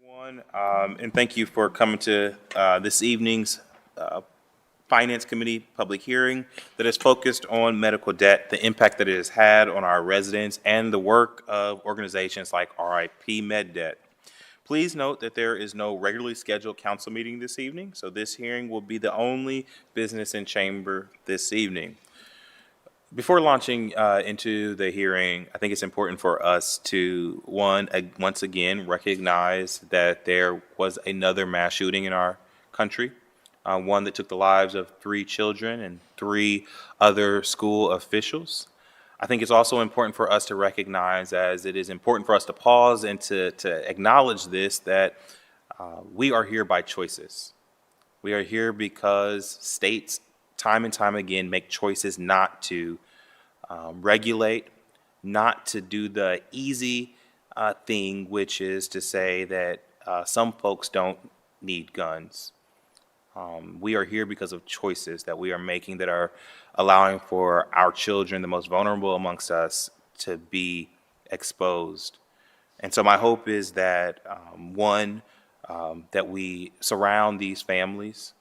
everyone, and thank you for coming to this evening's Finance Committee public hearing that is focused on medical debt, the impact that it has had on our residents, and the work of organizations like RIPMD. Please note that there is no regularly scheduled council meeting this evening, so this hearing will be the only business in chamber this evening. Before launching into the hearing, I think it's important for us to, once again, recognize that there was another mass shooting in our country, one that took the lives of 3 children and 3 other school officials. I think it's also important for us to recognize, as it is important for us to pause and to acknowledge this, that we are here by choices. We are here because states time and time again make choices not to regulate, not to do the easy thing, which is to say that some folks don't need guns. We are here because of choices that we are making that are allowing for our children, the most vulnerable amongst us, to be exposed. And so my hope is that, that we surround these families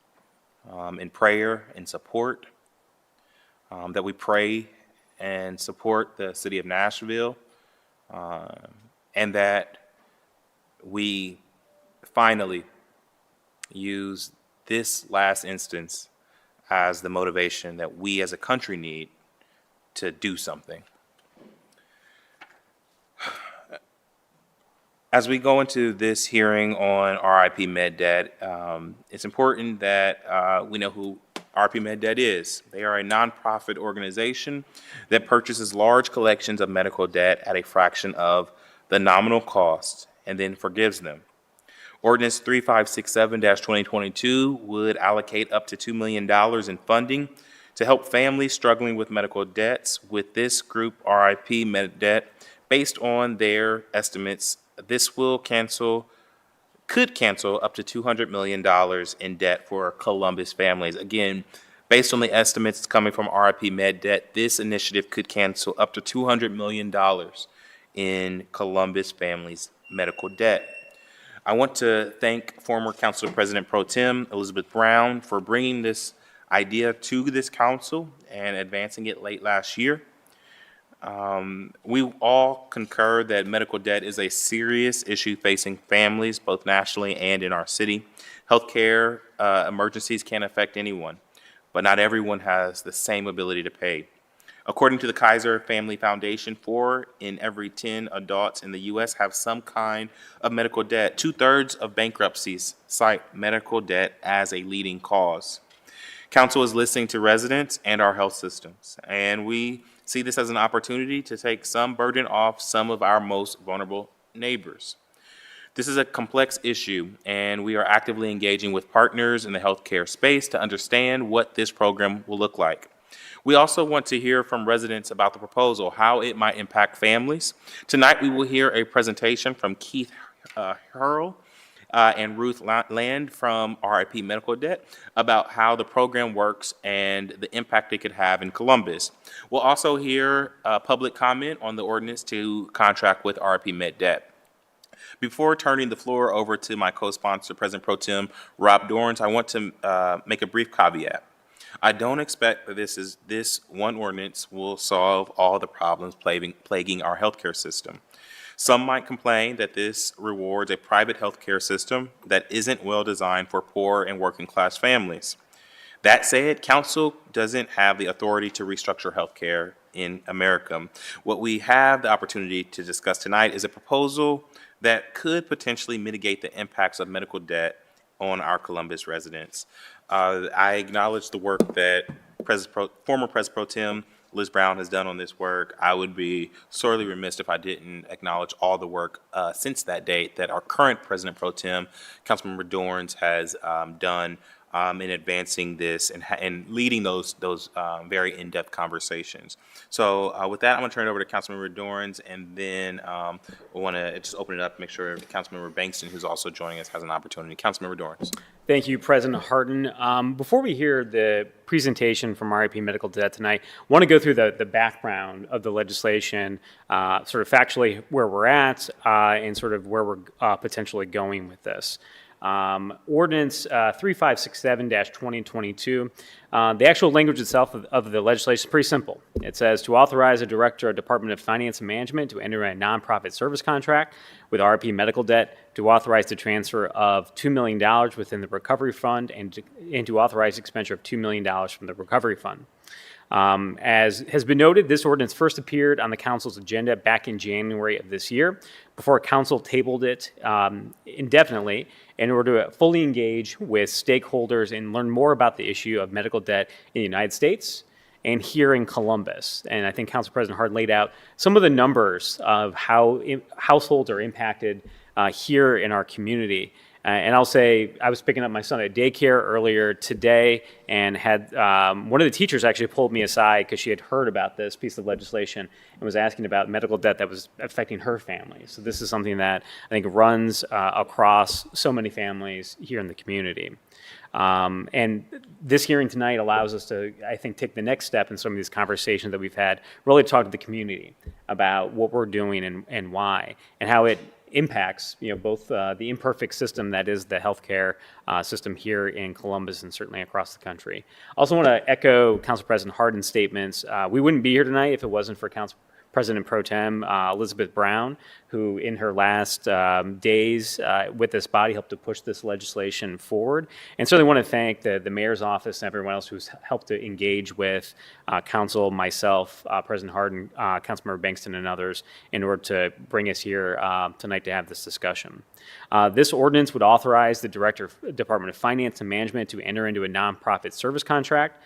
in prayer and support, that we pray and support the city of Nashville, and that we finally use this last instance as the motivation that we as a country need to do something. As we go into this hearing on RIPMD, it's important that we know who RIPMD is. They are a nonprofit organization that purchases large collections of medical debt at a fraction of the nominal cost and then forgives them. Ordinance 3567-2022 would allocate up to $2 million in funding to help families struggling with medical debts. With this group, RIPMD, based on their estimates, this will could cancel up to $200 million in debt for Columbus families. Again, based on the estimates coming from RIPMD, this initiative could cancel up to $200 million in Columbus families' medical debt. I want to thank former Council President Pro Tem Elizabeth Brown for bringing this idea to this council and advancing it late last year. We all concur that medical debt is a serious issue facing families, both nationally and in our city. Healthcare emergencies can affect anyone, but not everyone has the same ability to pay. According to the Kaiser Family Foundation, 4 in every 10 adults in the U.S. have some kind of medical debt. 2/3 of bankruptcies cite medical debt as a leading cause. Council is listening to residents and our health systems, and we see this as an opportunity to take some burden off some of our most vulnerable neighbors. This is a complex issue, and we are actively engaging with partners in the healthcare space to understand what this program will look like. We also want to hear from residents about the proposal, how it might impact families. Tonight, we will hear a presentation from Keith Hurl and Ruth Land from RIP Medical Debt about how the program works and the impact it could have in Columbus. We'll also hear public comment on the ordinance to contract with RIP Med Debt. Before turning the floor over to my co-sponsor, President Pro Tem Rob Dorans, I want to make a brief caveat. I don't expect that this one ordinance will solve all the problems plaguing our healthcare system. Some might complain that this rewards a private healthcare system that isn't well designed for poor and working class families. That said, Council doesn't have the authority to restructure healthcare in America. What we have the opportunity to discuss tonight is a proposal that could potentially mitigate the impacts of medical debt on our Columbus residents. I acknowledge the work that former President Pro Tem Liz Brown has done on this work. I would be sorely remiss if I didn't acknowledge all the work since that date that our current President Pro Tem, Councilmember Dorans, has done in advancing this and leading those very in-depth conversations. So with that, I'm going to turn it over to Councilmember Dorans, and then we want to just open it up, make sure Councilmember Bankston, who's also joining us, has an opportunity. Councilmember Dorans. Thank you, President Hardin. Before we hear the presentation from RIP Medical Debt tonight, I want to go through the background of the legislation, sort of factually where we're at, and sort of where we're potentially going with this. Ordinance 3567-2022. The actual language itself of the legislation is pretty simple. It says to authorize a director of Department of Finance and Management to enter a nonprofit service contract with RIP Medical Debt, to authorize the transfer of $2 million within the recovery fund, and to authorize expenditure of $2 million from the recovery fund. As has been noted, this ordinance first appeared on the council's agenda back in January of this year, before council tabled it indefinitely in order to fully engage with stakeholders and learn more about the issue of medical debt in the United States and here in Columbus. And I think Council President Hardin laid out some of the numbers of how households are impacted here in our community. And I'll say, I was picking up my son at daycare earlier today, and had one of the teachers actually pulled me aside because she had heard about this piece of legislation and was asking about medical debt that was affecting her family. So this is something that I think runs across so many families here in the community. And this hearing tonight allows us to, I think, take the next step in some of these conversations that we've had, really talk to the community about what we're doing and why, and how it impacts, both the imperfect system that is the healthcare system here in Columbus and certainly across the country. Also want to echo Council President Hardin's statements. We wouldn't be here tonight if it wasn't for Council President Pro Tem Elizabeth Brown, who in her last days with this body helped to push this legislation forward. And certainly want to thank the mayor's office and everyone else who's helped to engage with council, myself, President Hardin, Councilmember Bankston, and others in order to bring us here tonight to have this discussion. This ordinance would authorize the Director of Department of Finance and Management to enter into a nonprofit service contract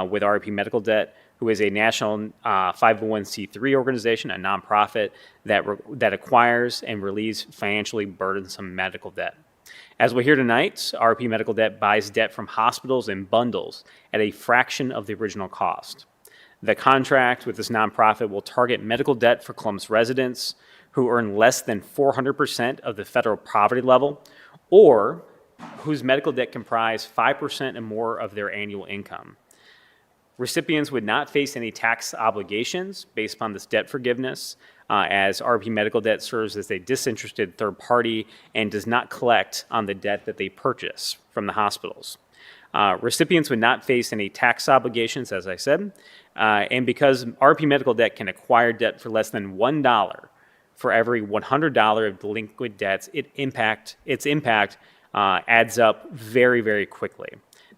with RIP Medical Debt, who is a national 501c3 organization, a nonprofit that acquires and relieves financially burdensome medical debt. As we'll hear tonight, RIP Medical Debt buys debt from hospitals in bundles at a fraction of the original cost. The contract with this nonprofit will target medical debt for Columbus residents who earn less than 400% of the federal poverty level, or whose medical debt comprise 5% and more of their annual income. Recipients would not face any tax obligations based upon this debt forgiveness, as RIP Medical Debt serves as a disinterested third party and does not collect on the debt that they purchase from the hospitals. Recipients would not face any tax obligations, as I said, and because RIP Medical Debt can acquire debt for less than $1 for every $100 of delinquent debts, its impact adds up very, very quickly.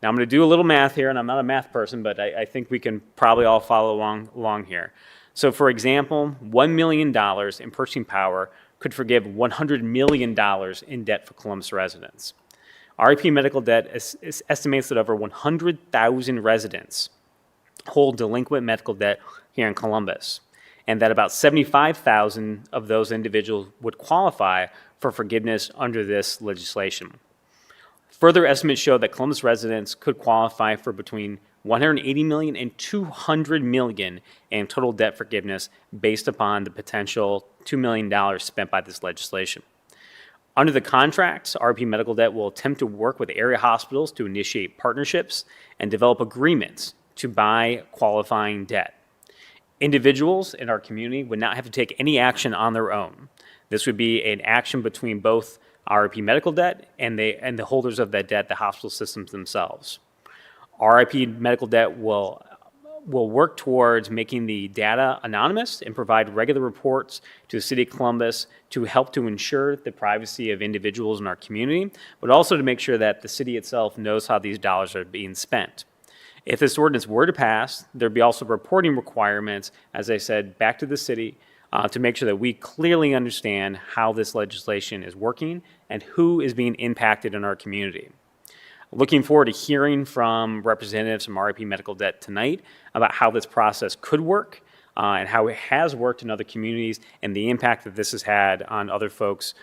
Now, I'm going to do a little math here, and I'm not a math person, but I think we can probably all follow along here. So, for example, $1 million in purchasing power could forgive $100 million in debt for Columbus residents. RIP Medical Debt estimates that over 100,000 residents hold delinquent medical debt here in Columbus, and that about 75,000 of those individuals would qualify for forgiveness under this legislation. Further estimates show that Columbus residents could qualify for between $180 million and $200 million in total debt forgiveness based upon the potential $2 million spent by this legislation. Under the contracts, RIP Medical Debt will attempt to work with area hospitals to initiate partnerships and develop agreements to buy qualifying debt. Individuals in our community would not have to take any action on their own. This would be an action between both RIP Medical Debt and the holders of that debt, the hospital systems themselves. RIP Medical Debt will work towards making the data anonymous and provide regular reports to the City of Columbus to help to ensure the privacy of individuals in our community, but also to make sure that the city itself knows how these dollars are being spent. If this ordinance were to pass, there'd be also reporting requirements, as I said, back to the city to make sure that we clearly understand how this legislation is working and who is being impacted in our community. Looking forward to hearing from representatives from RIP Medical Debt tonight about how this process could work, and how it has worked in other communities and the impact that this has had on other folks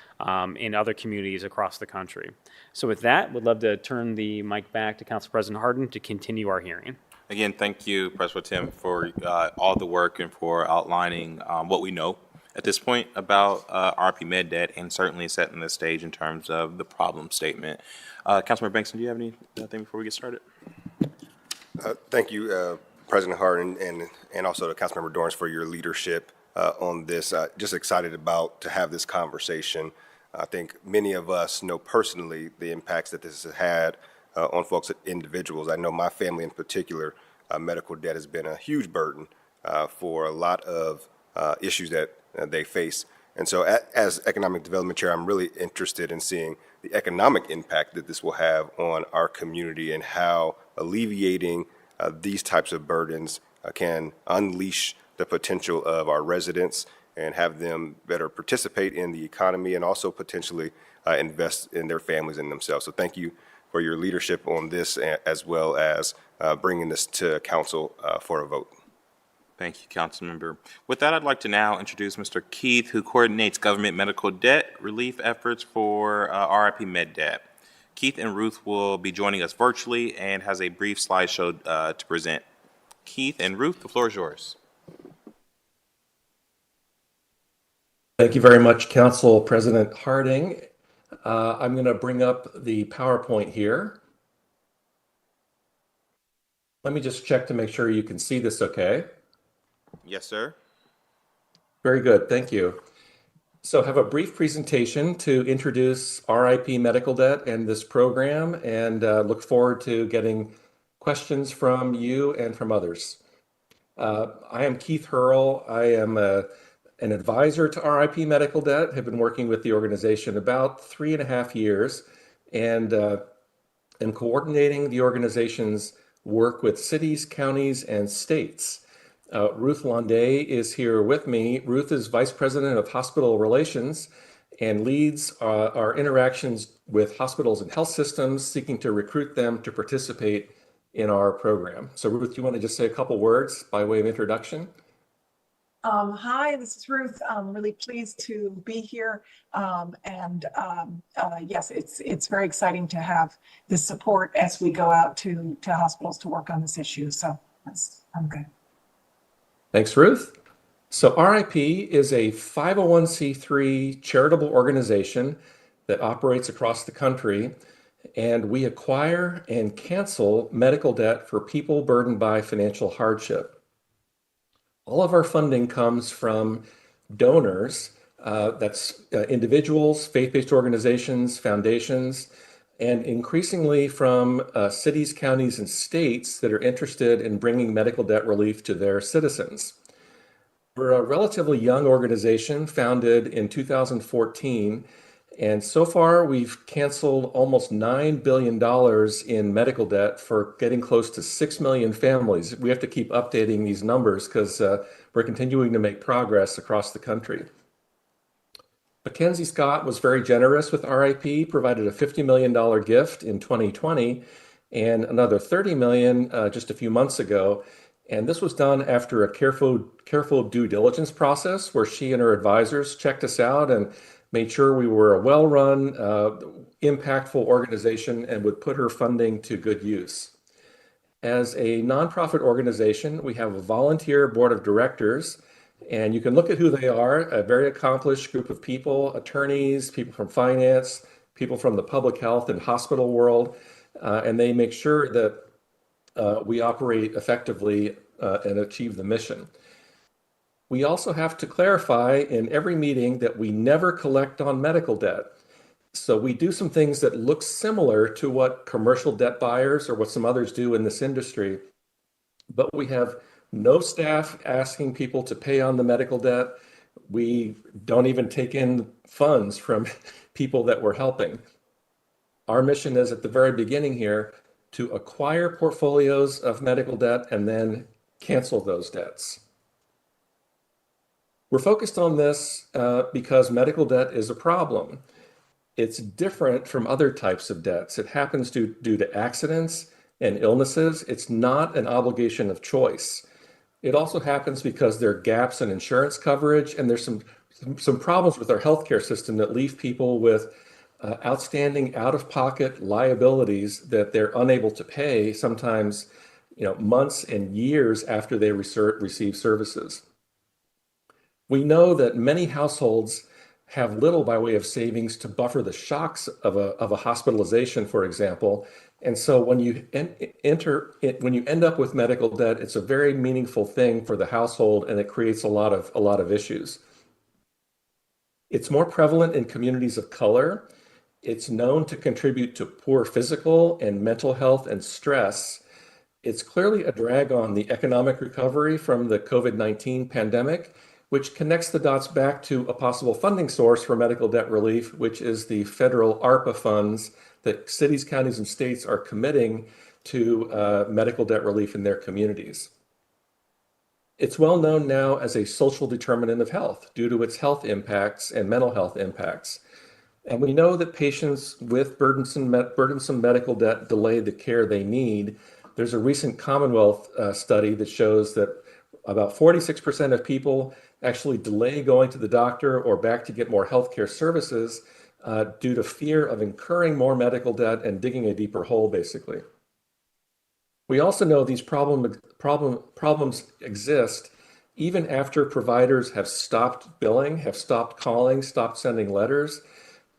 in other communities across the country. So with that, we'd love to turn the mic back to Council President Hardin to continue our hearing. Again, thank you, President Tim, for all the work and for outlining what we know at this point about RP med debt and certainly setting the stage in terms of the problem statement. Councilmember Bankston, do you have anything before we get started? Thank you, President Hardin, and also to Councilmember Dorans for your leadership on this. Just excited to have this conversation. I think many of us know personally the impacts that this has had on folks, individuals. I know my family in particular, medical debt has been a huge burden for a lot of issues that they face. And so as Economic Development Chair, I'm really interested in seeing the economic impact that this will have on our community and how alleviating these types of burdens can unleash the potential of our residents and have them better participate in the economy and also potentially invest in their families and themselves. So thank you for your leadership on this, as well as bringing this to council for a vote. Thank you, Councilmember. With that, I'd like to now introduce Mr. Keith, who coordinates government medical debt relief efforts for RIP Med Debt. Keith and Ruth will be joining us virtually and has a brief slideshow to present. Keith and Ruth, the floor is yours. Thank you very much, Council President Harding. I'm going to bring up the PowerPoint here. Let me just check to make sure you can see this okay. Yes, sir. Very good, thank you. So I have a brief presentation to introduce RIP medical debt and this program, and look forward to getting questions from you and from others. I am Keith Hurl. I am an advisor to RIP Medical Debt, have been working with the organization about 3.5 years, and am coordinating the organization's work with cities, counties, and states. Ruth Londay is here with me. Ruth is Vice President of Hospital Relations and leads our interactions with hospitals and health systems, seeking to recruit them to participate in our program. So Ruth, you want to just say a couple words by way of introduction? Hi, this is Ruth. I'm really pleased to be here. Yes, it's very exciting to have this support as we go out to hospitals to work on this issue. So I'm good. Thanks, Ruth. So RIP is a 501c3 charitable organization that operates across the country, and we acquire and cancel medical debt for people burdened by financial hardship. All of our funding comes from donors, that's individuals, faith-based organizations, foundations, and increasingly from cities, counties, and states that are interested in bringing medical debt relief to their citizens. We're a relatively young organization founded in 2014, and so far we've canceled almost $9 billion in medical debt for getting close to 6 million families. We have to keep updating these numbers because we're continuing to make progress across the country. Mackenzie Scott was very generous with RIP, provided a $50 million gift in 2020 and another $30 million just a few months ago. And this was done after a careful due diligence process where she and her advisors checked us out and made sure we were a well-run, impactful organization and would put her funding to good use. As a nonprofit organization, we have a volunteer board of directors, and you can look at who they are, a very accomplished group of people, attorneys, people from finance, people from the public health and hospital world, and they make sure that we operate effectively and achieve the mission. We also have to clarify in every meeting that we never collect on medical debt. So we do some things that look similar to what commercial debt buyers or what some others do in this industry, but we have no staff asking people to pay on the medical debt. We don't even take in funds from people that we're helping. Our mission is at the very beginning here to acquire portfolios of medical debt and then cancel those debts. We're focused on this because medical debt is a problem. It's different from other types of debts. It happens due to accidents and illnesses. It's not an obligation of choice. It also happens because there are gaps in insurance coverage, and there's some problems with our healthcare system that leave people with outstanding out-of-pocket liabilities that they're unable to pay, sometimes, months and years after they receive services. We know that many households have little by way of savings to buffer the shocks of a hospitalization, for example. And so when you end up with medical debt, it's a very meaningful thing for the household, and it creates a lot of issues. It's more prevalent in communities of color. It's known to contribute to poor physical and mental health and stress. It's clearly a drag on the economic recovery from the COVID-19 pandemic, which connects the dots back to a possible funding source for medical debt relief, which is the federal ARPA funds that cities, counties, and states are committing to medical debt relief in their communities. It's well known now as a social determinant of health due to its health impacts and mental health impacts. And we know that patients with burdensome medical debt delay the care they need. There's a recent Commonwealth study that shows that about 46% of people actually delay going to the doctor or back to get more healthcare services due to fear of incurring more medical debt and digging a deeper hole, basically. We also know these problems exist even after providers have stopped billing, have stopped calling, stopped sending letters.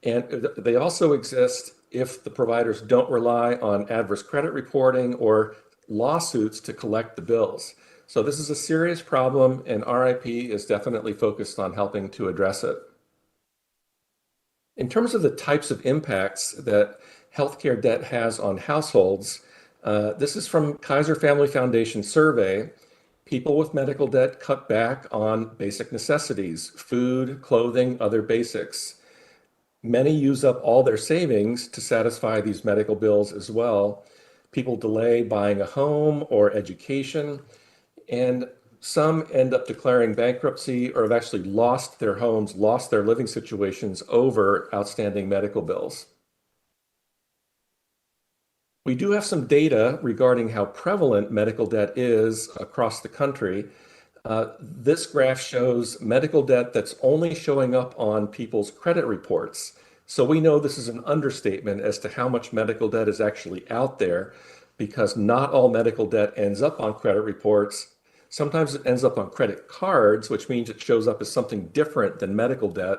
And they also exist if the providers don't rely on adverse credit reporting or lawsuits to collect the bills. So this is a serious problem, and RIP is definitely focused on helping to address it. In terms of the types of impacts that healthcare debt has on households, this is from Kaiser Family Foundation survey. People with medical debt cut back on basic necessities, food, clothing, other basics. Many use up all their savings to satisfy these medical bills as well. People delay buying a home or education, and some end up declaring bankruptcy or have actually lost their homes, lost their living situations over outstanding medical bills. We do have some data regarding how prevalent medical debt is across the country. This graph shows medical debt that's only showing up on people's credit reports. So we know this is an understatement as to how much medical debt is actually out there, because not all medical debt ends up on credit reports. Sometimes it ends up on credit cards, which means it shows up as something different than medical debt.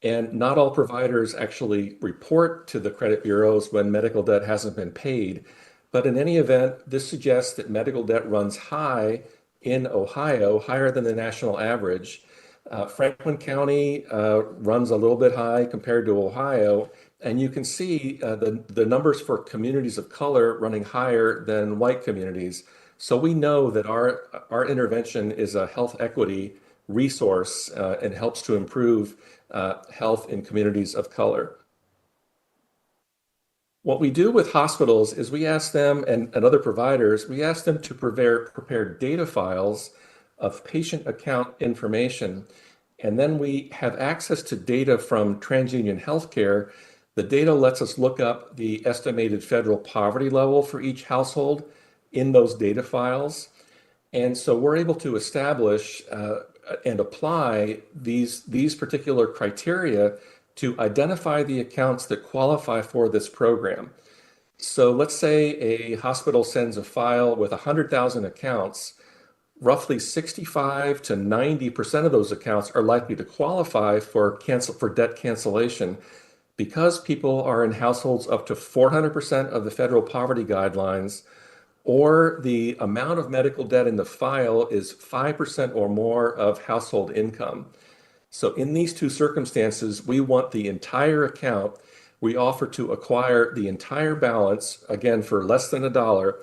And not all providers actually report to the credit bureaus when medical debt hasn't been paid. But in any event, this suggests that medical debt runs high in Ohio, higher than the national average. Franklin County runs a little bit high compared to Ohio. And you can see the numbers for communities of color running higher than white communities. So we know that our intervention is a health equity resource and helps to improve health in communities of color. What we do with hospitals is we ask them and other providers, we ask them to prepare data files of patient account information. And then we have access to data from TransUnion Healthcare. The data lets us look up the estimated federal poverty level for each household in those data files. And so we're able to establish and apply these particular criteria to identify the accounts that qualify for this program. So let's say a hospital sends a file with 100,000 accounts. Roughly 65 to 90% of those accounts are likely to qualify for debt cancellation because people are in households up to 400% of the federal poverty guidelines, or the amount of medical debt in the file is 5% or more of household income. So in these two circumstances, we want the entire account. We offer to acquire the entire balance, again, for less than $1,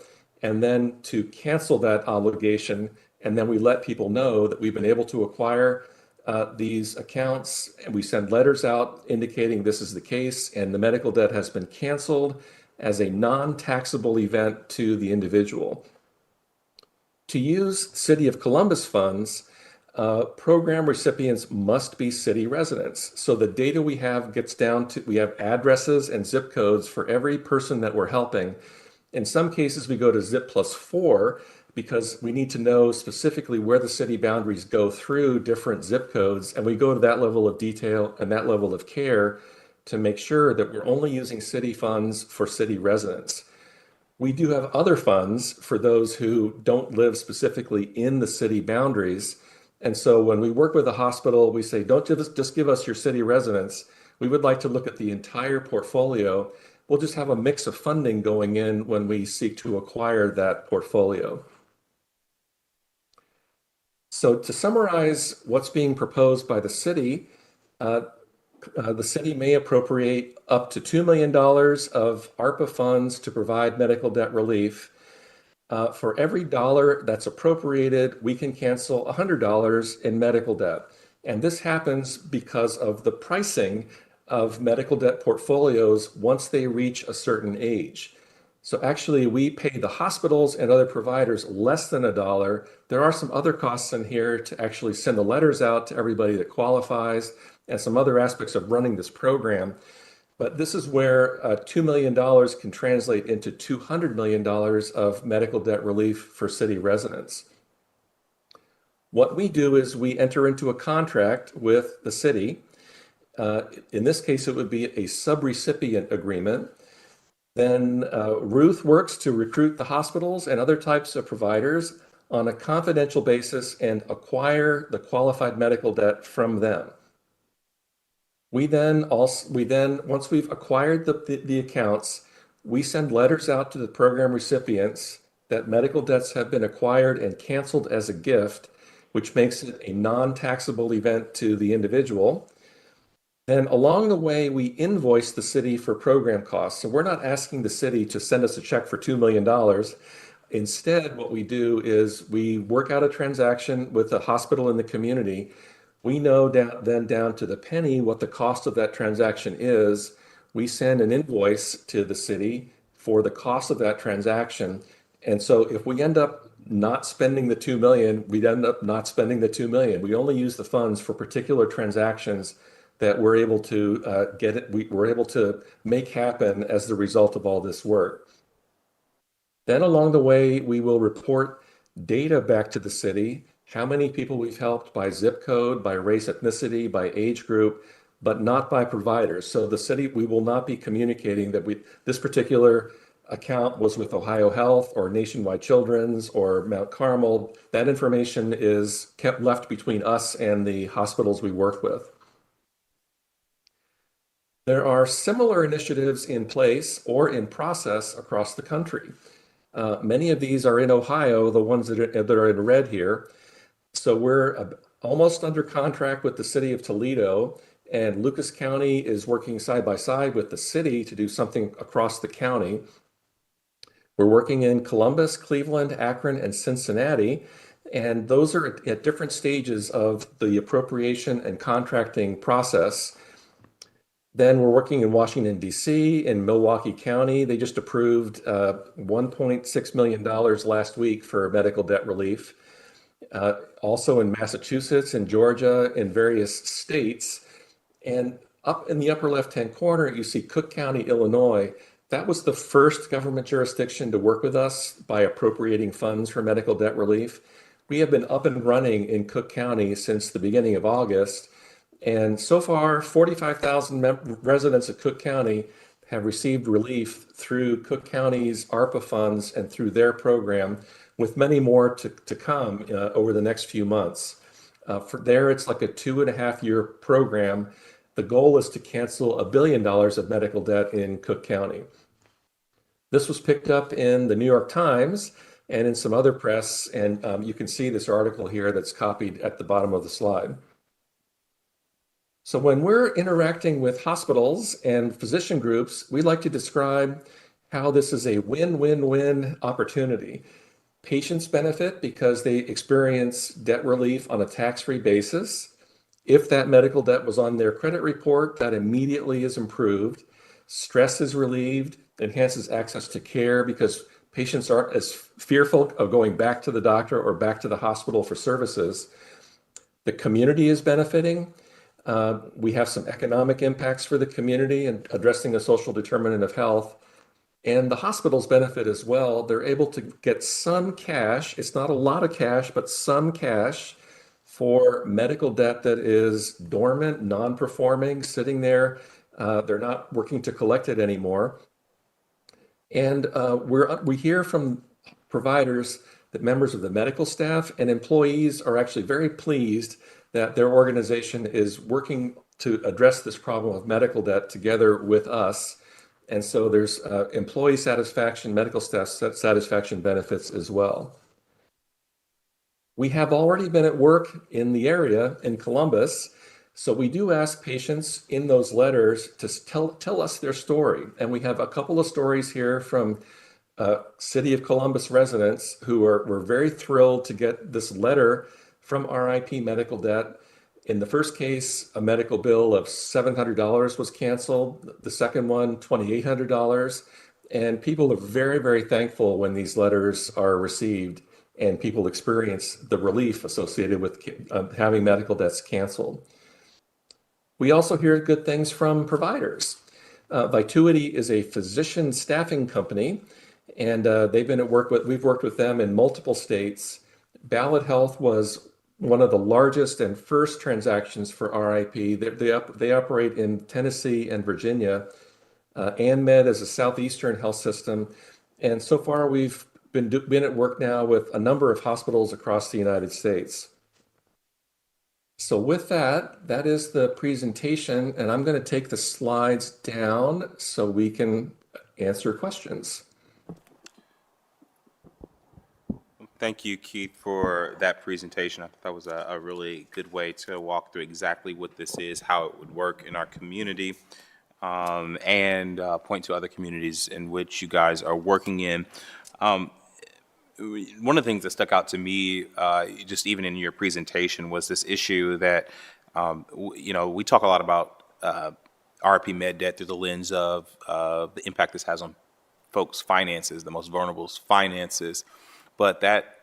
and then to cancel that obligation. And then we let people know that we've been able to acquire these accounts, and we send letters out indicating this is the case, and the medical debt has been canceled as a non-taxable event to the individual. To use City of Columbus funds, program recipients must be city residents. So the data we have gets down to, we have addresses and zip codes for every person that we're helping. In some cases, we go to zip +4 because we need to know specifically where the city boundaries go through different zip codes, and we go to that level of detail and that level of care to make sure that we're only using city funds for city residents. We do have other funds for those who don't live specifically in the city boundaries. And so when we work with a hospital, we say, don't just give us your city residents. We would like to look at the entire portfolio. We'll just have a mix of funding going in when we seek to acquire that portfolio. So to summarize what's being proposed by the city may appropriate up to $2 million of ARPA funds to provide medical debt relief. For every dollar that's appropriated, we can cancel $100 in medical debt. And this happens because of the pricing of medical debt portfolios once they reach a certain age. So actually, we pay the hospitals and other providers less than $1. There are some other costs in here to actually send the letters out to everybody that qualifies and some other aspects of running this program. But this is where $2 million can translate into $200 million of medical debt relief for city residents. What we do is we enter into a contract with the city. In this case, it would be a subrecipient agreement. Then Ruth works to recruit the hospitals and other types of providers on a confidential basis and acquire the qualified medical debt from them. We then, once we've acquired the accounts, we send letters out to the program recipients that medical debts have been acquired and canceled as a gift, which makes it a non-taxable event to the individual. Then along the way, we invoice the city for program costs. So we're not asking the city to send us a check for $2 million. Instead, what we do is we work out a transaction with the hospital in the community. We know then down to the penny what the cost of that transaction is. We send an invoice to the city for the cost of that transaction. And so if we end up not spending the $2 million, we'd end up not spending the $2 million. We only use the funds for particular transactions that we're able to we're able to make happen as the result of all this work. Then along the way, we will report data back to the city, how many people we've helped by zip code, by race, ethnicity, by age group, but not by providers. So the city, we will not be communicating that this particular account was with Ohio Health or Nationwide Children's or Mount Carmel. That information is kept left between us and the hospitals we work with. There are similar initiatives in place or in process across the country. Many of these are in Ohio, the ones that are in red here. So we're almost under contract with the city of Toledo, and Lucas County is working side by side with the city to do something across the county. We're working in Columbus, Cleveland, Akron, and Cincinnati, and those are at different stages of the appropriation and contracting process. Then we're working in Washington, D.C., in Milwaukee County. They just approved $1.6 million last week for medical debt relief. Also in Massachusetts and Georgia, in various states. And up in the upper left-hand corner, you see Cook County, Illinois. That was the first government jurisdiction to work with us by appropriating funds for medical debt relief. We have been up and running in Cook County since the beginning of August. And so far, 45,000 residents of Cook County have received relief through Cook County's ARPA funds and through their program, with many more to come over the next few months. For there, it's like a 2.5-year program. The goal is to cancel $1 billion of medical debt in Cook County. This was picked up in the New York Times and in some other press, and you can see this article here that's copied at the bottom of the slide. So when we're interacting with hospitals and physician groups, we like to describe how this is a win-win-win opportunity. Patients benefit because they experience debt relief on a tax-free basis. If that medical debt was on their credit report, that immediately is improved. Stress is relieved, enhances access to care because patients aren't as fearful of going back to the doctor or back to the hospital for services. The community is benefiting. We have some economic impacts for the community and addressing the social determinant of health. And the hospitals benefit as well. They're able to get some cash. It's not a lot of cash, but some cash for medical debt that is dormant, non-performing, sitting there. They're not working to collect it anymore. And we hear from providers that members of the medical staff and employees are actually very pleased that their organization is working to address this problem of medical debt together with us. And so there's employee satisfaction, medical staff satisfaction benefits as well. We have already been at work in the area in Columbus. So we do ask patients in those letters to tell us their story. And we have a couple of stories here from City of Columbus residents who were very thrilled to get this letter from RIP Medical Debt. In the first case, a medical bill of $700 was canceled. The second one, $2,800. And people are very, very thankful when these letters are received and people experience the relief associated with having medical debts canceled. We also hear good things from providers. Vituity is a physician staffing company, and we've worked with them in multiple states. Ballot Health was one of the largest and first transactions for RIP. They operate in Tennessee and Virginia. ANMed is a southeastern health system. And so far, we've been at work now with a number of hospitals across the United States. So with that is the presentation, and I'm going to take the slides down so we can answer questions. Thank you, Keith, for that presentation. I thought that was a really good way to walk through exactly what this is, how it would work in our community, and point to other communities in which you guys are working in. One of the things that stuck out to me, just even in your presentation, was this issue that, we talk a lot about RIP med debt through the lens of the impact this has on folks' finances, the most vulnerable's finances. But that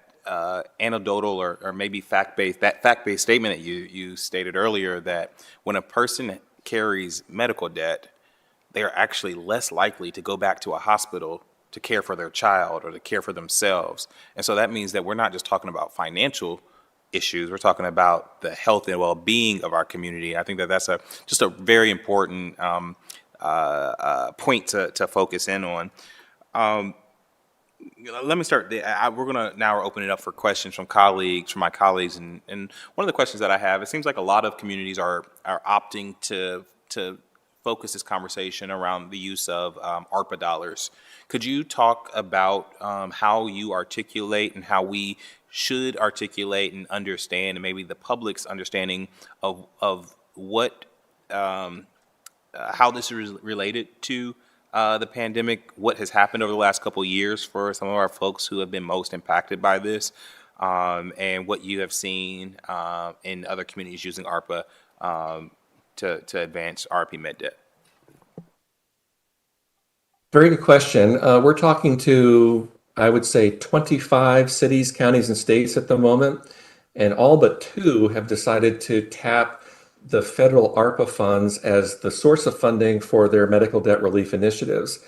anecdotal or maybe fact-based statement that you stated earlier, that when a person carries medical debt, they are actually less likely to go back to a hospital to care for their child or to care for themselves. And so that means that we're not just talking about financial issues, we're talking about the health and well-being of our community. I think that that's just a very important point to focus in on. Let me start. We're going to now open it up for questions from my colleagues. And one of the questions that I have, it seems like a lot of communities are opting to focus this conversation around the use of ARPA dollars. Could you talk about how you articulate and how we should articulate and understand, and maybe the public's understanding of what, how this is related to the pandemic, what has happened over the last couple of years for some of our folks who have been most impacted by this, and what you have seen in other communities using ARPA to advance RIP med debt? Very good question. We're talking to, I would say, 25 cities, counties, and states at the moment, and all but 2 have decided to tap the federal ARPA funds as the source of funding for their medical debt relief initiatives.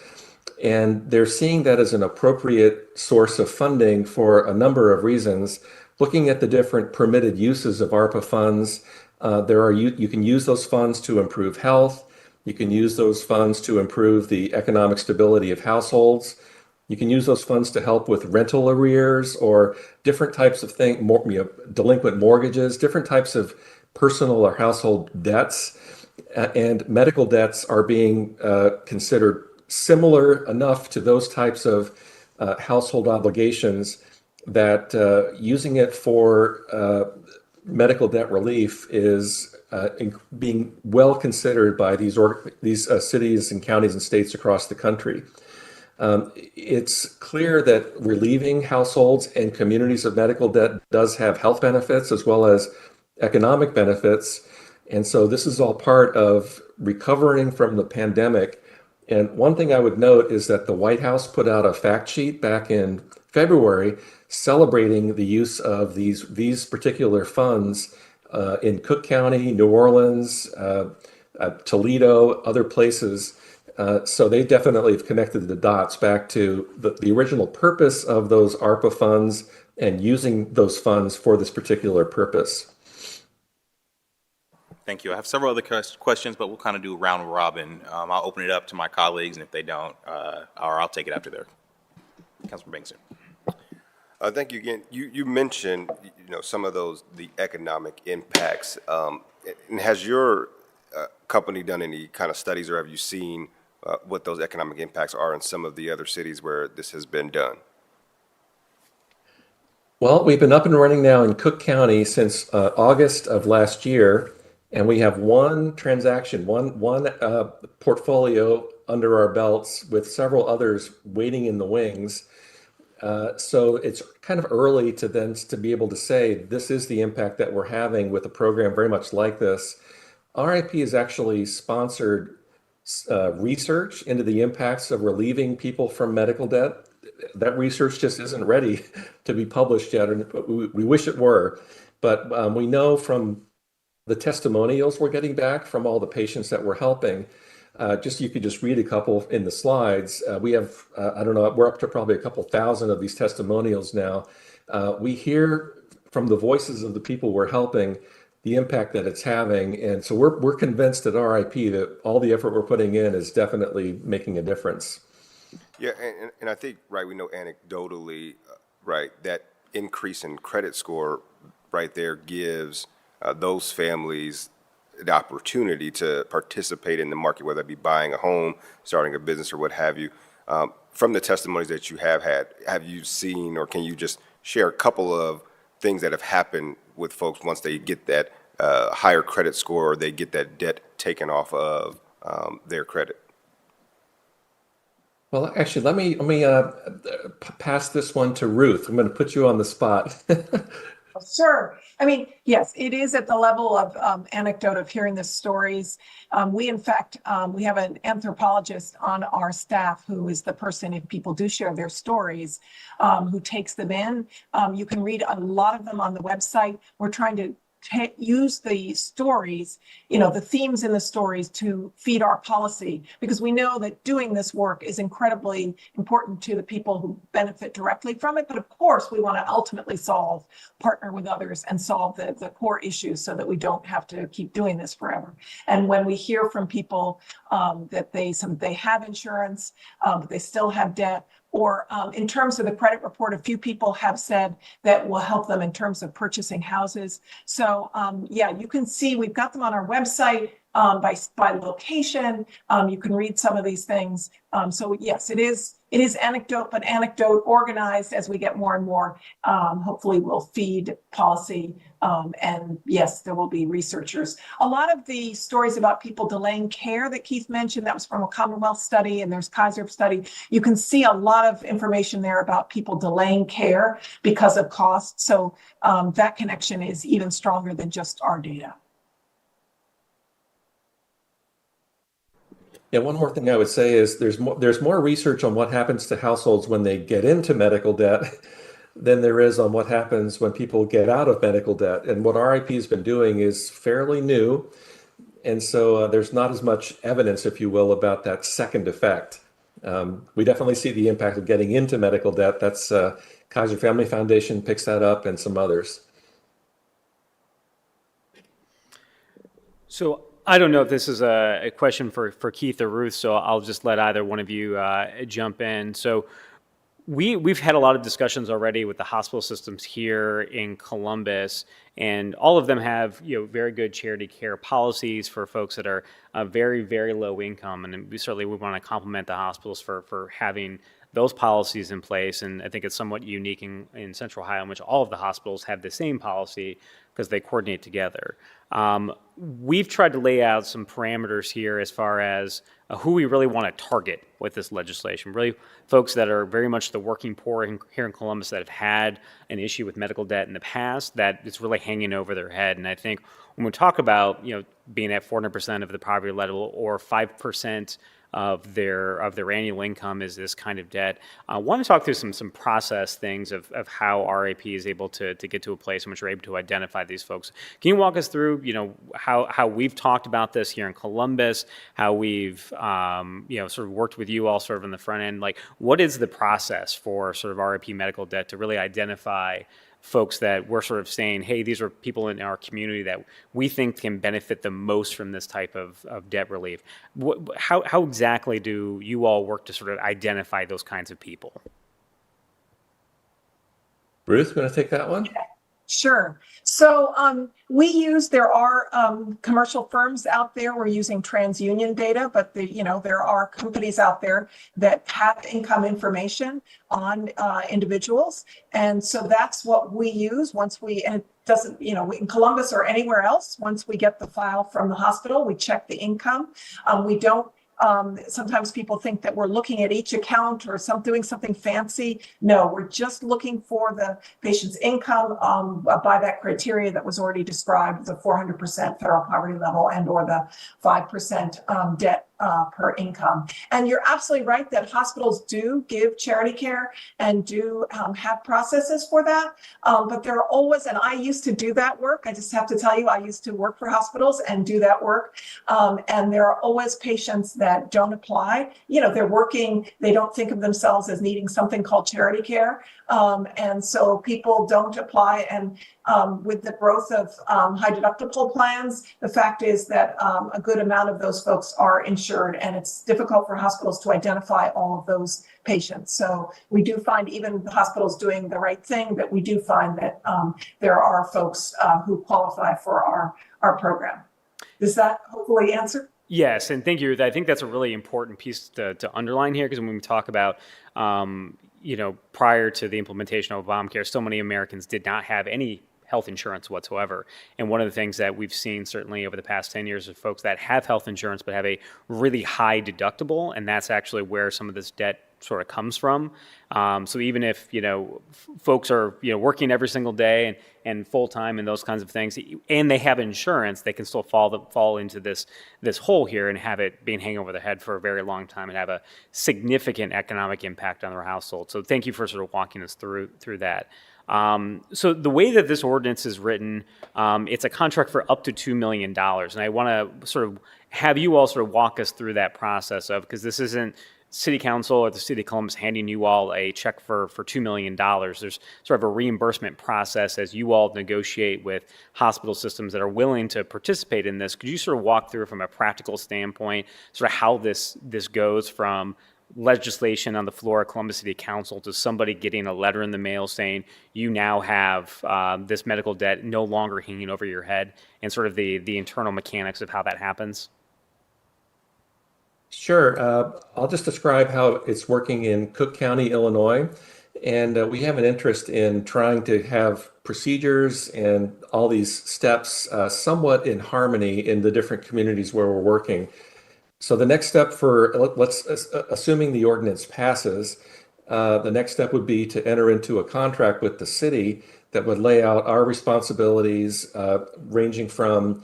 And they're seeing that as an appropriate source of funding for a number of reasons. Looking at the different permitted uses of ARPA funds, you can use those funds to improve health. You can use those funds to improve the economic stability of households. You can use those funds to help with rental arrears or different types of things, delinquent mortgages, different types of personal or household debts. And medical debts are being considered similar enough to those types of household obligations that using it for medical debt relief is being well considered by these cities and counties and states across the country. It's clear that relieving households and communities of medical debt does have health benefits as well as economic benefits. And so this is all part of recovering from the pandemic. And one thing I would note is that the White House put out a fact sheet back in February celebrating the use of these particular funds in Cook County, New Orleans, Toledo, other places. So they definitely have connected the dots back to the original purpose of those ARPA funds and using those funds for this particular purpose. Thank you. I have several other questions, but we'll kind of do round robin. I'll open it up to my colleagues, and if they don't, or I'll take it after there. Councilman Bankson. Thank you again. You mentioned, some of the economic impacts. And has your company done any kind of studies, or have you seen what those economic impacts are in some of the other cities where this has been done? Well, we've been up and running now in Cook County since August of last year, and we have one transaction, one portfolio under our belts with several others waiting in the wings. So it's kind of early to be able to say this is the impact that we're having with a program very much like this. RIP has actually sponsored research into the impacts of relieving people from medical debt. That research just isn't ready to be published yet, but we wish it were. But we know from the testimonials we're getting back from all the patients that we're helping. You could just read a couple in the slides. We have, I don't know, we're up to probably a couple thousand of these testimonials now. We hear from the voices of the people we're helping the impact that it's having. And so we're convinced at RIP that all the effort we're putting in is definitely making a difference. Yeah, and I think, right, we know anecdotally, right, that increase in credit score right there gives those families the opportunity to participate in the market, whether it be buying a home, starting a business, or what have you. From the testimonies that you have had, have you seen, or can you just share a couple of things that have happened with folks once they get that higher credit score, or they get that debt taken off of their credit? Well, actually, let me pass this one to Ruth. I'm going to put you on the spot. Sure. I mean, yes, it is at the level of anecdote of hearing the stories. We, in fact, we have an anthropologist on our staff who is the person, if people do share their stories, who takes them in. You can read a lot of them on the website. We're trying to use the stories, the themes in the stories to feed our policy, because we know that doing this work is incredibly important to the people who benefit directly from it. But of course, we want to ultimately partner with others and solve the core issues so that we don't have to keep doing this forever. And when we hear from people that they have insurance, but they still have debt, or in terms of the credit report, a few people have said that will help them in terms of purchasing houses. So yeah, you can see we've got them on our website by location. You can read some of these things. So yes, it is anecdote, but anecdote organized as we get more and more. Hopefully will feed policy. And yes, there will be researchers. A lot of the stories about people delaying care that Keith mentioned, that was from a Commonwealth study, and there's Kaiser study. You can see a lot of information there about people delaying care because of cost. So that connection is even stronger than just our data. Yeah, one more thing I would say is there's more research on what happens to households when they get into medical debt than there is on what happens when people get out of medical debt. And what RIP has been doing is fairly new. And so there's not as much evidence, if you will, about that second effect. We definitely see the impact of getting into medical debt. That's Kaiser Family Foundation picks that up, and some others. So I don't know if this is a question for Keith or Ruth, so I'll just let either one of you jump in. So we've had a lot of discussions already with the hospital systems here in Columbus, and all of them have very good charity care policies for folks that are very, very low income, and we want to compliment the hospitals for having those policies in place. And I think it's somewhat unique in Central Ohio, in which all of the hospitals have the same policy because they coordinate together. We've tried to lay out some parameters here as far as who we really want to target with this legislation. Really, folks that are very much the working poor here in Columbus that have had an issue with medical debt in the past, that it's really hanging over their head. And I think when we talk about being at 400% of the poverty level or 5% of their annual income is this kind of debt. I want to talk through some process things of how RIP is able to get to a place in which we're able to identify these folks. Can you walk us through, how we've talked about this here in Columbus, how we've, sort of worked with you all sort of on the front end? Like, what is the process for sort of RIP medical debt to really identify folks that we're sort of saying, hey, these are people in our community that we think can benefit the most from this type of debt relief? How exactly do you all work to sort of identify those kinds of people? Ruth, going to take that one? Sure. So there are commercial firms out there. We're using TransUnion data, but there are companies out there that have income information on individuals. And so that's what we use and it doesn't, in Columbus or anywhere else, once we get the file from the hospital, we check the income. We don't sometimes people think that we're looking at each account or doing something fancy. No, we're just looking for the patient's income by that criteria that was already described, the 400% federal poverty level and or the 5% debt per income. And you're absolutely right that hospitals do give charity care and do have processes for that. But there are always, and I used to do that work. I just have to tell you, I used to work for hospitals and do that work. And there are always patients that don't apply. They're working, they don't think of themselves as needing something called charity care. And so people don't apply. And with the growth of high deductible plans, the fact is that a good amount of those folks are insured, and it's difficult for hospitals to identify all of those patients. So we do find, even the hospitals doing the right thing, that we do find that there are folks who qualify for our program. Does that hopefully answer? Yes, and thank you. I think that's a really important piece to underline here, because when we talk about, prior to the implementation of Obamacare, so many Americans did not have any health insurance whatsoever. And one of the things that we've seen certainly over the past 10 years is folks that have health insurance but have a really high deductible, and that's actually where some of this debt sort of comes from. So even if, folks are, working every single day and full-time and those kinds of things, and they have insurance, they can still fall into this hole here and have it being hanging over their head for a very long time and have a significant economic impact on their household. So thank you for sort of walking us through that. So the way that this ordinance is written, it's a contract for up to $2 million. And I want to sort of have you all sort of walk us through that process because this isn't City Council or the City of Columbus handing you all a check for $2 million. There's sort of a reimbursement process as you all negotiate with hospital systems that are willing to participate in this. Could you sort of walk through from a practical standpoint, sort of how this goes from legislation on the floor of Columbus City Council to somebody getting a letter in the mail saying you now have this medical debt no longer hanging over your head, and sort of the internal mechanics of how that happens? Sure. I'll just describe how it's working in Cook County, Illinois. And we have an interest in trying to have procedures and all these steps somewhat in harmony in the different communities where we're working. So the next step assuming the ordinance passes, the next step would be to enter into a contract with the city that would lay out our responsibilities, ranging from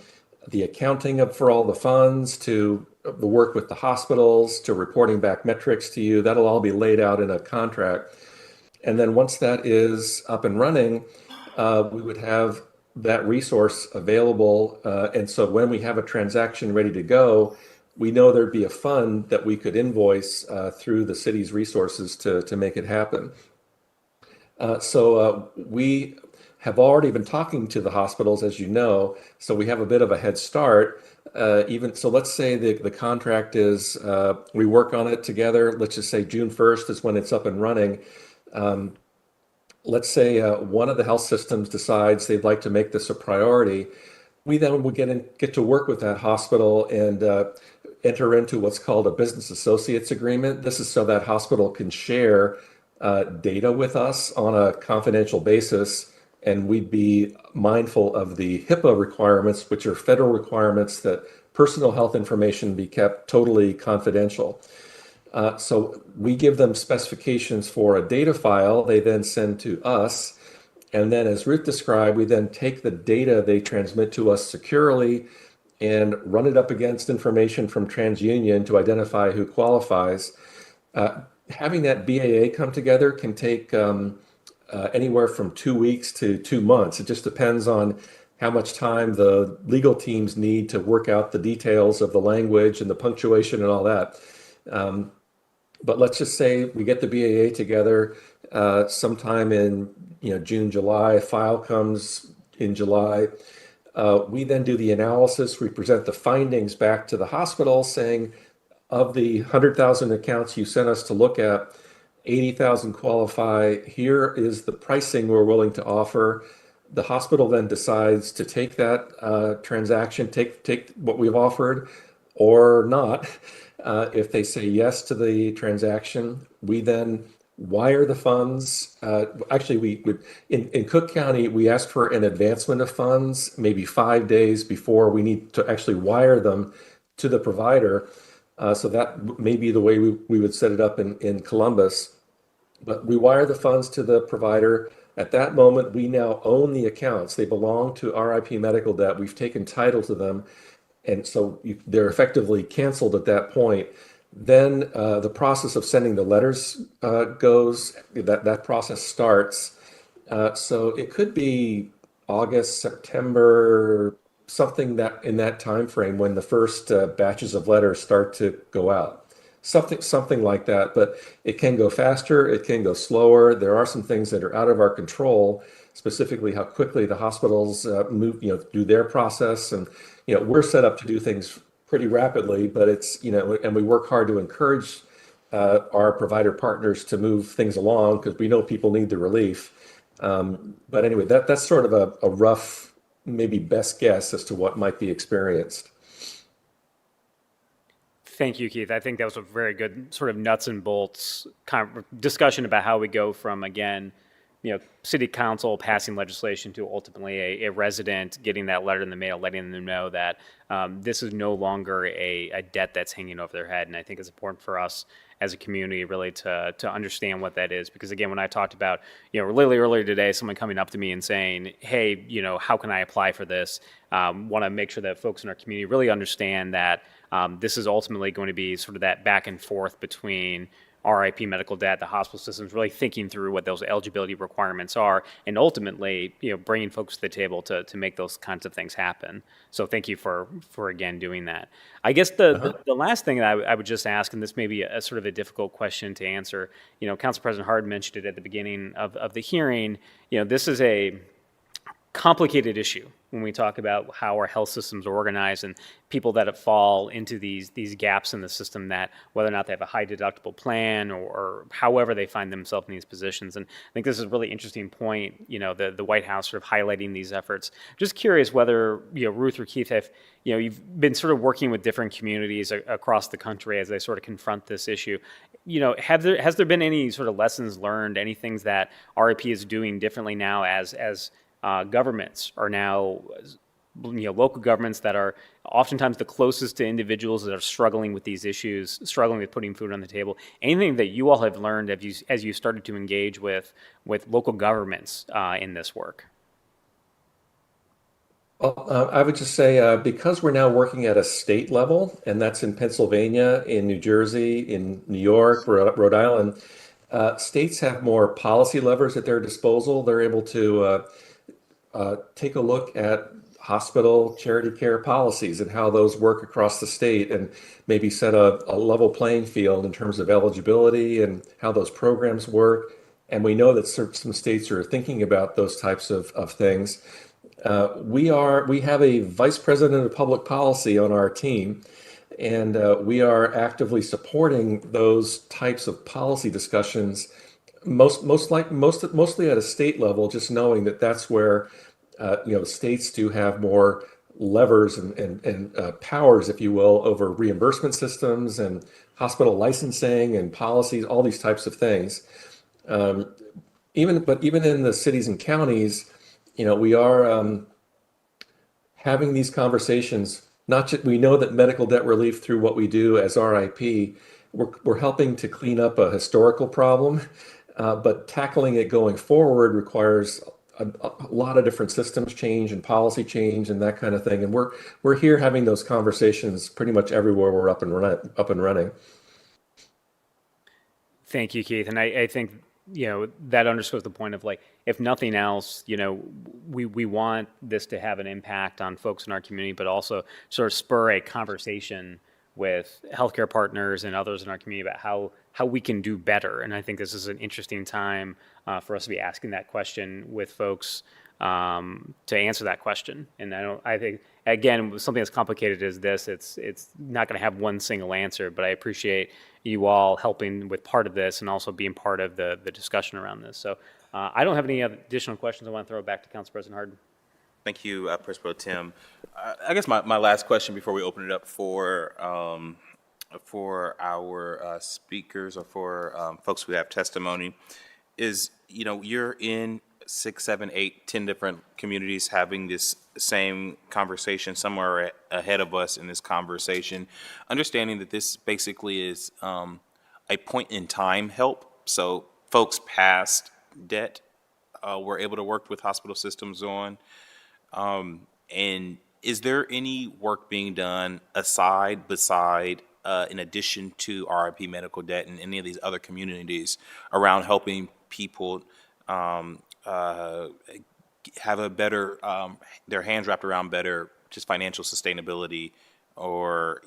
the accounting for all the funds to the work with the hospitals to reporting back metrics to you. That'll all be laid out in a contract. And then once that is up and running, we would have that resource available. And so when we have a transaction ready to go, we know there'd be a fund that we could invoice through the city's resources to make it happen. So we have already been talking to the hospitals, as you know, so we have a bit of a head start. So let's say the contract is, we work on it together. Let's just say June 1st is when it's up and running. Let's say one of the health systems decides they'd like to make this a priority. We then would get to work with that hospital and enter into what's called a business associates agreement. This is so that hospital can share data with us on a confidential basis, and we'd be mindful of the HIPAA requirements, which are federal requirements that personal health information be kept totally confidential. So we give them specifications for a data file they then send to us. And then, as Ruth described, we then take the data they transmit to us securely and run it up against information from TransUnion to identify who qualifies. Having that BAA come together can take anywhere from 2 weeks to 2 months. It just depends on how much time the legal teams need to work out the details of the language and the punctuation and all that. But let's just say we get the BAA together sometime in June, July. File comes in July. We then do the analysis. We present the findings back to the hospital saying, of the 100,000 accounts you sent us to look at, 80,000 qualify. Here is the pricing we're willing to offer. The hospital then decides to take that transaction, take what we've offered or not. If they say yes to the transaction, we then wire the funds. Actually, we would in Cook County, we ask for an advancement of funds maybe 5 days before we need to actually wire them to the provider. So that may be the way we would set it up in Columbus. But we wire the funds to the provider. At that moment, we now own the accounts. They belong to RIP Medical Debt. We've taken title to them. And so they're effectively canceled at that point. Then the process of sending the letters goes, that process starts. So it could be August, September, something that in that time frame when the first batches of letters start to go out. Something like that, but it can go faster, it can go slower. There are some things that are out of our control, specifically how quickly the hospitals move, do their process. And, we're set up to do things pretty rapidly, but it's, and we work hard to encourage our provider partners to move things along because we know people need the relief. But anyway, that's sort of a rough, maybe best guess as to what might be experienced. Thank you, Keith. I think that was a very good sort of nuts and bolts kind of discussion about how we go from, again, city council passing legislation to ultimately a resident getting that letter in the mail, letting them know that this is no longer a debt that's hanging over their head. And I think it's important for us as a community really to understand what that is. Because again, when I talked about, literally earlier today, someone coming up to me and saying, hey, how can I apply for this? Want to make sure that folks in our community really understand that this is ultimately going to be sort of that back and forth between RIP Medical Debt, the hospital systems really thinking through what those eligibility requirements are, and ultimately, bringing folks to the table to make those kinds of things happen. So thank you for again doing that. I guess the last thing that I would just ask, and this may be a sort of a difficult question to answer, Council President Hardin mentioned it at the beginning of the hearing. This is a complicated issue when we talk about how our health systems are organized and people that fall into these gaps in the system, that whether or not they have a high deductible plan or however they find themselves in these positions. And I think this is a really interesting point, the White House sort of highlighting these efforts. Just curious whether, Ruth or Keith, if, you've been sort of working with different communities across the country as they sort of confront this issue. Has there been any sort of lessons learned, any things that RIP is doing differently now as governments are now, local governments that are oftentimes the closest to individuals that are struggling with these issues, struggling with putting food on the table? Anything that you all have learned as you started to engage with local governments in this work? Well, I would just say because we're now working at a state level, and that's in Pennsylvania, in New Jersey, in New York, Rhode Island, states have more policy levers at their disposal. They're able to take a look at hospital charity care policies and how those work across the state, and maybe set a level playing field in terms of eligibility and how those programs work. And we know that some states are thinking about those types of things. We have a vice president of public policy on our team, and we are actively supporting those types of policy discussions, mostly at a state level, just knowing that that's where states do have more levers and powers, if you will, over reimbursement systems and hospital licensing and policies, all these types of things. Even in the cities and counties, we are having these conversations. Not just, we know that medical debt relief through what we do as RIP, we're helping to clean up a historical problem, but tackling it going forward requires a lot of different systems change and policy change and that kind of thing. And we're here having those conversations pretty much everywhere we're up and running. Thank you, Keith. And I think, that underscores the point of, like, if nothing else, we want this to have an impact on folks in our community, but also sort of spur a conversation with healthcare partners and others in our community about how we can do better. And I think this is an interesting time for us to be asking that question with folks to answer that question. And I think, again, something as complicated as this, it's not going to have one single answer, but I appreciate you all helping with part of this and also being part of the discussion around this. So I don't have any additional questions. I want to throw it back to Council President Hardin. Thank you, President Pro Tem. I guess my last question before we open it up for our speakers or for folks who have testimony is, you're in 6, 7, 8, 10 different communities having this same conversation. Somewhere ahead of us in this conversation, understanding that this basically is a point in time help. So folks past debt we're able to work with hospital systems on. And is there any work being done beside, in addition to RIP medical debt and any of these other communities around helping people have a better, their hands wrapped around better just financial sustainability, or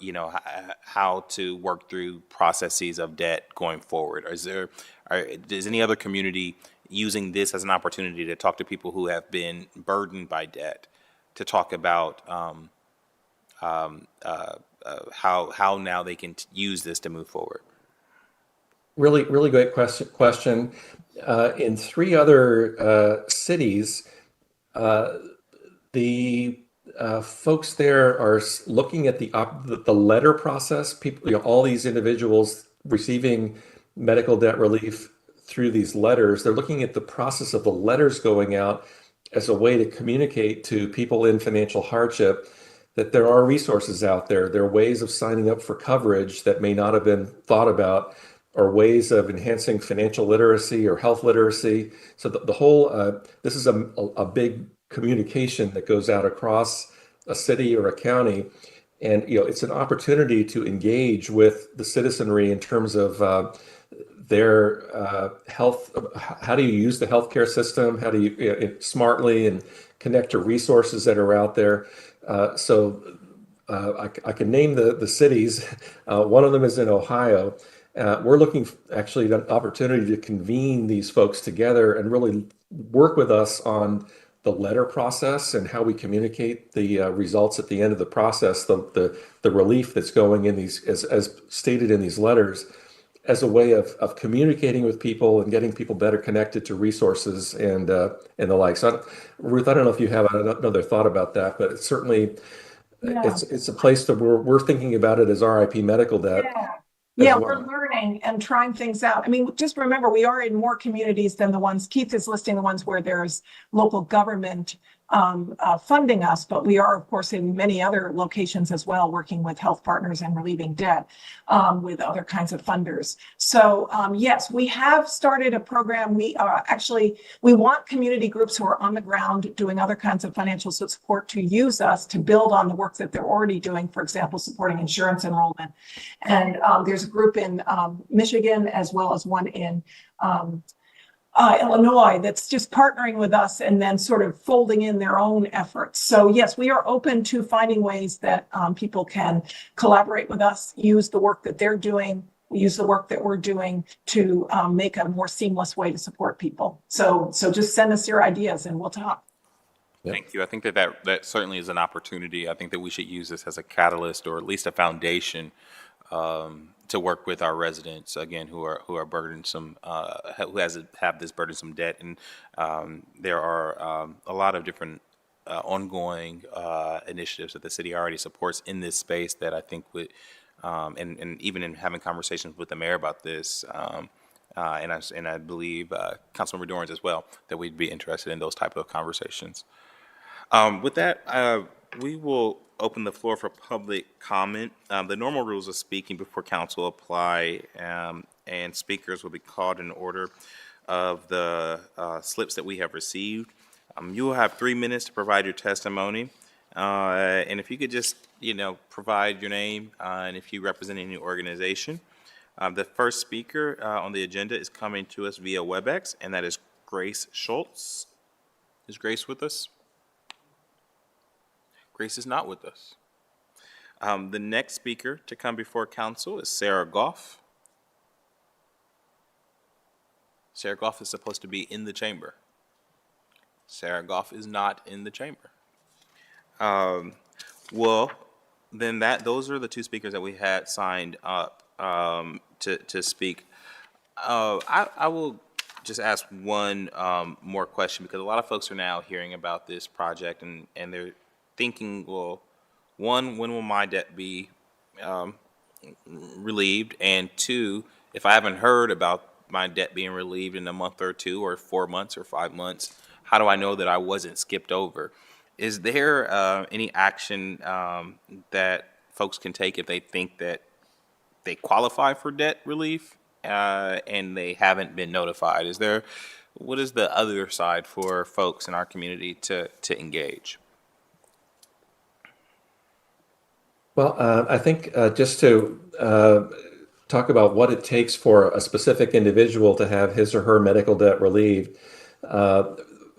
how to work through processes of debt going forward? Or is any other community using this as an opportunity to talk to people who have been burdened by debt, to talk about how now they can use this to move forward? Really, really great question. In 3 other cities, the folks there are looking at the letter process. People, all these individuals receiving medical debt relief through these letters, they're looking at the process of the letters going out as a way to communicate to people in financial hardship that there are resources out there. There are ways of signing up for coverage that may not have been thought about, or ways of enhancing financial literacy or health literacy. So the whole, this is a big communication that goes out across a city or a county. And, it's an opportunity to engage with the citizenry in terms of their health. How do you use the healthcare system? How do you smartly and connect to resources that are out there? So I can name the cities. One of them is in Ohio. We're looking actually at an opportunity to convene these folks together and really work with us on the letter process and how we communicate the results at the end of the process, the relief that's going in these, as stated in these letters, as a way of communicating with people and getting people better connected to resources and the like. So, Ruth, I don't know if you have another thought about that, but it's certainly, it's a place that we're thinking about it as RIP medical debt. Yeah, well. We're learning and trying things out. I mean, just remember, we are in more communities than the ones, Keith is listing the ones where there's local government funding us, but we are, of course, in many other locations as well, working with health partners and relieving debt with other kinds of funders. So yes, we have started a program. We want community groups who are on the ground doing other kinds of financial support to use us to build on the work that they're already doing, for example, supporting insurance enrollment. And there's a group in Michigan, as well as one in Illinois, that's just partnering with us and then sort of folding in their own efforts. So yes, we are open to finding ways that people can collaborate with us, use the work that they're doing, use the work that we're doing to make a more seamless way to support people. So just send us your ideas and we'll talk. Thank you. I think that certainly is an opportunity. I think that we should use this as a catalyst, or at least a foundation, to work with our residents, again, who are burdensome, who have this burdensome debt. And there are a lot of different ongoing initiatives that the city already supports in this space that I think would, and even in having conversations with the mayor about this, and I believe Councilmember Dorans as well, that we'd be interested in those type of conversations. With that, we will open the floor for public comment. The normal rules of speaking before council apply, and speakers will be called in order of the slips that we have received. You will have 3 minutes to provide your testimony. And if you could just, provide your name and if you represent any organization. The first speaker on the agenda is coming to us via WebEx, and that is Grace Schultz. Is Grace with us? Grace is not with us. The next speaker to come before council is Sarah Goff. Sarah Goff is supposed to be in the chamber. Sarah Goff is not in the chamber. Well, then those are the two speakers that we had signed up to speak. I will just ask one more question, because a lot of folks are now hearing about this project and they're thinking, well, one, when will my debt be relieved? And two, if I haven't heard about my debt being relieved in a month or two or 4 months or 5 months, how do I know that I wasn't skipped over? Is there any action that folks can take if they think that they qualify for debt relief and they haven't been notified? What is the other side for folks in our community to engage? Well, I think just to talk about what it takes for a specific individual to have his or her medical debt relieved,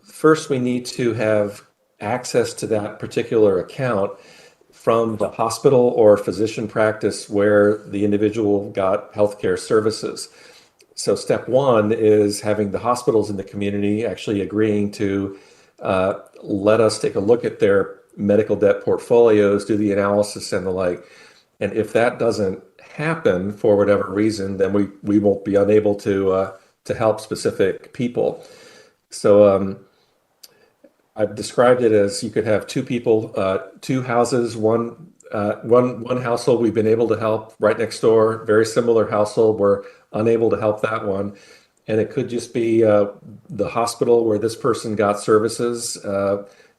first we need to have access to that particular account from the hospital or physician practice where the individual got healthcare services. So step one is having the hospitals in the community actually agreeing to let us take a look at their medical debt portfolios, do the analysis and the like. And if that doesn't happen for whatever reason, then we won't be unable to help specific people. So I've described it as you could have two people, two houses, one household we've been able to help right next door, very similar household, we're unable to help that one. And it could just be the hospital where this person got services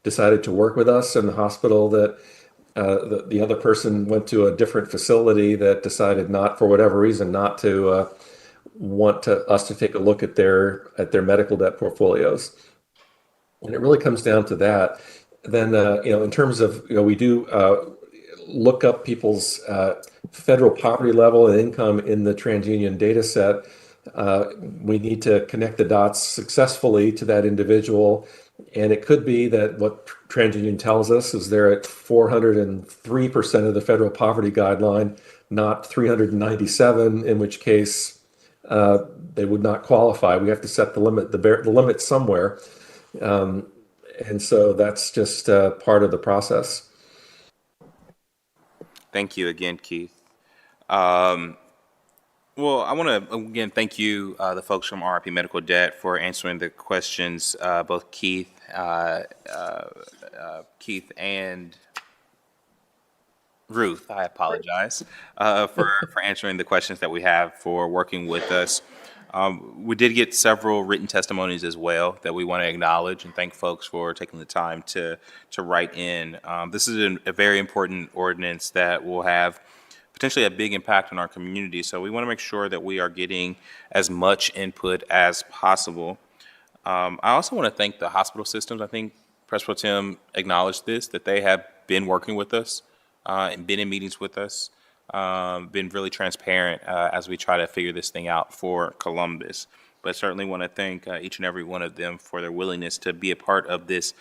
decided to work with us, and the hospital that the other person went to a different facility that decided not, for whatever reason, not to want us to take a look at their medical debt portfolios. And it really comes down to that. Then, in terms of, we do look up people's federal poverty level and income in the TransUnion data set. We need to connect the dots successfully to that individual. And it could be that what TransUnion tells us is they're at 403% of the federal poverty guideline, not 397, in which case they would not qualify. We have to set the limit somewhere. And so that's just part of the process. Thank you again, Keith. Well, I want to, again, thank you, the folks from RIP Medical Debt, for answering the questions, both Keith and Ruth, I apologize, for answering the questions that we have, for working with us. We did get several written testimonies as well that we want to acknowledge and thank folks for taking the time to write in. This is a very important ordinance that will have potentially a big impact on our community. So we want to make sure that we are getting as much input as possible. I also want to thank the hospital systems. I think President Tim acknowledged this, that they have been working with us and been in meetings with us, been really transparent as we try to figure this thing out for Columbus. But certainly want to thank each and every one of them for their willingness to be a part of this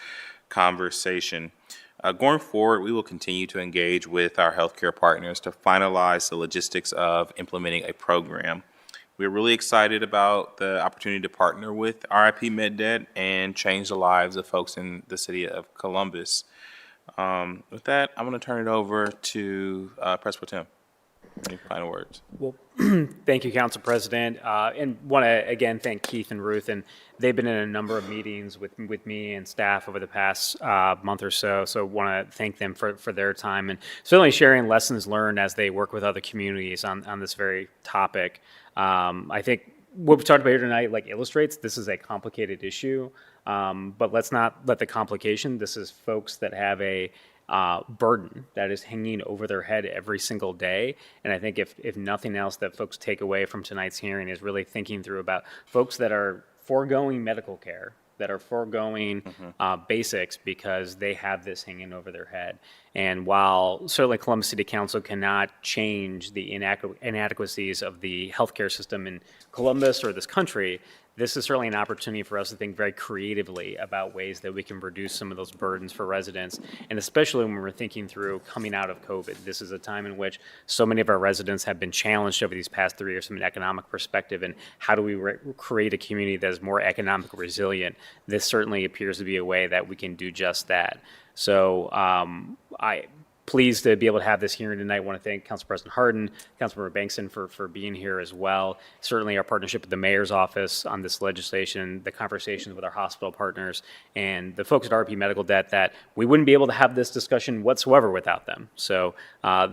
conversation. Going forward, we will continue to engage with our healthcare partners to finalize the logistics of implementing a program. We're really excited about the opportunity to partner with RIP MedDebt and change the lives of folks in the city of Columbus. With that, I'm going to turn it over to President Tim. Any final words? Well, thank you, Council President, and want to again thank Keith and Ruth, and they've been in a number of meetings with me and staff over the past month or so. So want to thank them for their time and certainly sharing lessons learned as they work with other communities on this very topic. I think what we've talked about here tonight illustrates this is a complicated issue, but let's not let the complication. This is folks that have a burden that is hanging over their head every single day. And I think if nothing else that folks take away from tonight's hearing is really thinking through about folks that are foregoing medical care that are foregoing basics because they have this hanging over their head. And while certainly Columbus City Council cannot change the inadequacies of the healthcare system in Columbus or this country, this is certainly an opportunity for us to think very creatively about ways that we can reduce some of those burdens for residents, and especially when we're thinking through coming out of COVID. This is a time in which so many of our residents have been challenged over these past 3 years from an economic perspective, and how do we create a community that is more economically resilient? This certainly appears to be a way that we can do just that. So I'm pleased to be able to have this hearing tonight. I want to thank Council President Hardin, Councilmember Bankson for being here as well. Certainly our partnership with the mayor's office on this legislation, the conversations with our hospital partners, and the folks at RP Medical Debt, that we wouldn't be able to have this discussion whatsoever without them. So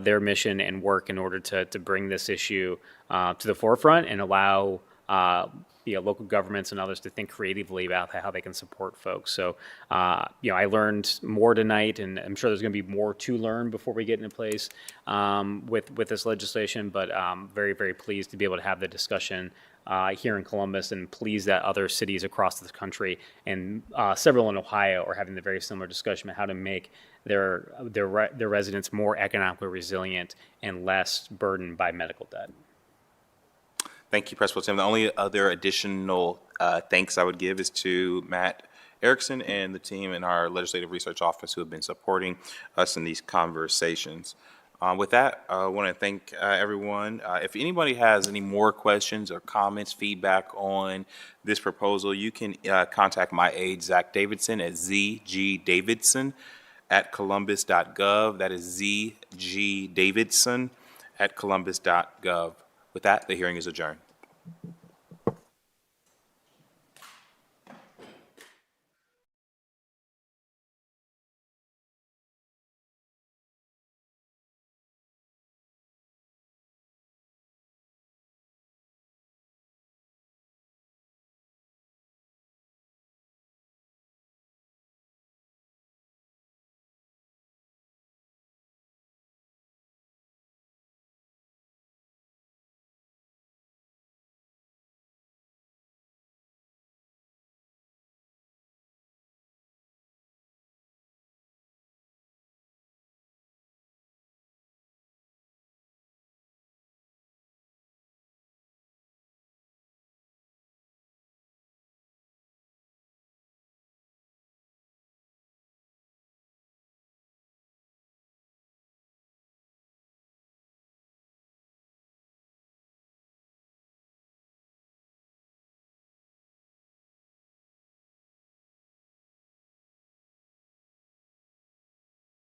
their mission and work in order to bring this issue to the forefront and allow local governments and others to think creatively about how they can support folks. So, I learned more tonight, and I'm sure there's going to be more to learn before we get into place with this legislation. But very, very pleased to be able to have the discussion here in Columbus, and pleased that other cities across the country and several in Ohio are having the very similar discussion about how to make their residents more economically resilient and less burdened by medical debt. Thank you, President Tim. The only other additional thanks I would give is to Matt Erickson and the team in our Legislative Research Office who have been supporting us in these conversations. With that, I want to thank everyone. If anybody has any more questions or comments, feedback on this proposal, you can contact my aide, Zach Davidson, at zgdavidson@columbus.gov. That is zgdavidson@columbus.gov. With that, the hearing is adjourned.